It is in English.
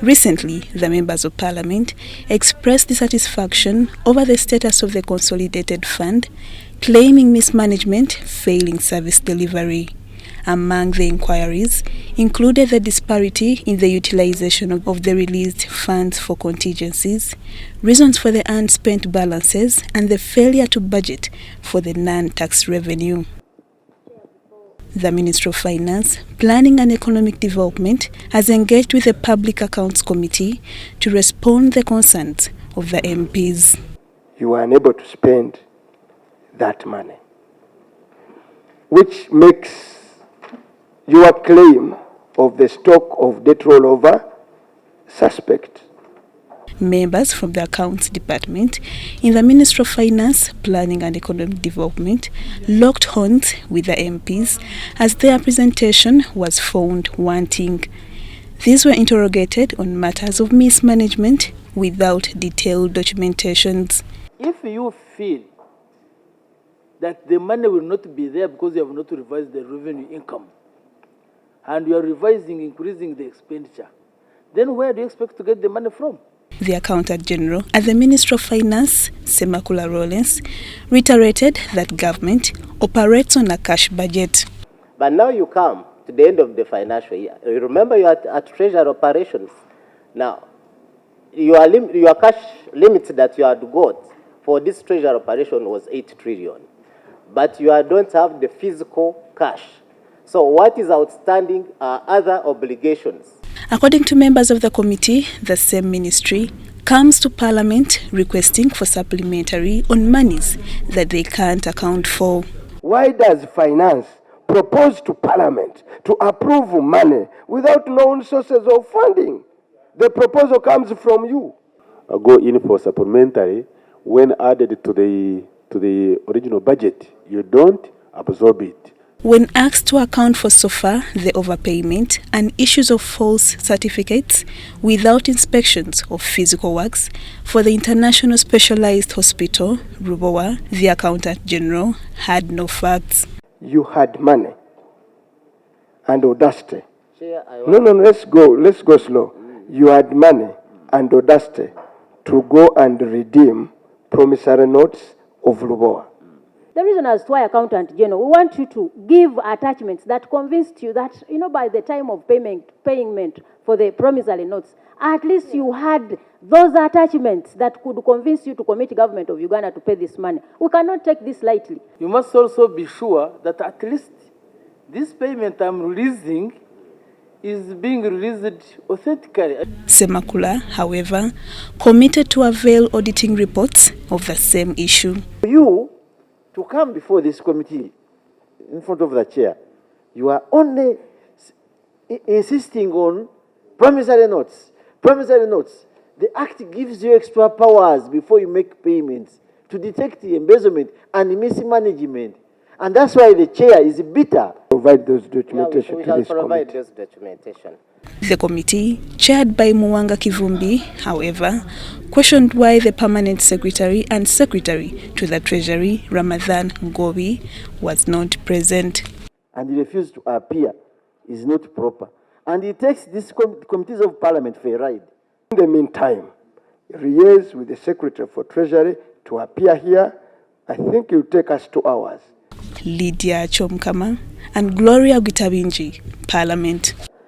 Recently, the members of parliament expressed dissatisfaction over the status of the consolidated fund, claiming mismanagement, failing service delivery. Among the inquiries included the disparity in the utilization of the released funds for contingencies, reasons for the unspent balances, and the failure to budget for the non-tax revenue. The Ministry of Finance, Planning and Economic Development has engaged with the Public Accounts Committee to respond to the concerns of the MPs. You are unable to spend that money, which makes your claim of the stock of debt rollover suspect. Members from the Accounts Department in the Ministry of Finance, Planning and Economic Development locked horns with the MPs as their presentation was found wanting. These were interrogated on matters of mismanagement without detailed documentations. If you feel that the money will not be there because you have not revised the revenue income, and you are revising, increasing the expenditure, then where do you expect to get the money from? The Accountant General at the Ministry of Finance, Semakula reiterated that government operates on a cash budget. But now you come to the end of the financial year. You remember you are at treasury operations. Now, your cash limit that you had got for this treasury operation was 8 trillion. But you don't have the physical cash. So what is outstanding are other obligations. According to members of the committee, the same ministry comes to Parliament requesting for supplementary on monies that they can't account for. Why does finance propose to Parliament to approve money without known sources of funding? The proposal comes from you. Go in for supplementary when added to the original budget. You don't absorb it. When asked to account for so far the overpayment and issues of false certificates without inspections of physical works for the International Specialized Hospital, Rubowa, the Accountant General had no facts. You had money and audacity. No, let's go slow. You had money and audacity to go and redeem promissory notes of Rubowa. The reason as to why Accountant General, we want you to give attachments that convinced you that, by the time of payment for the promissory notes, at least you had those attachments that could convince you to commit government of Uganda to pay this money. We cannot take this lightly. You must also be sure that at least this payment I'm releasing is being released authentically. Semakula, however, committed to avail auditing reports of the same issue. You to come before this committee in front of the chair, you are only insisting on promissory notes. Promissory notes. The Act gives you extra powers before you make payments to detect the embezzlement and mismanagement. And that's why the chair is bitter. Provide those documentation we to shall this provide committee. those documentation. The committee, chaired by Muwanga Kivumbi, however, questioned why the permanent secretary and secretary to the Treasury, Ramadhan Ngobi, was not present. And he refused to appear is not proper. And he takes these committees of Parliament for a ride. In the meantime, liaise with the Secretary for Treasury to appear here. I think it will take us 2 hours. Lydia Chomkama and Gloria Gitabinji, Parliament.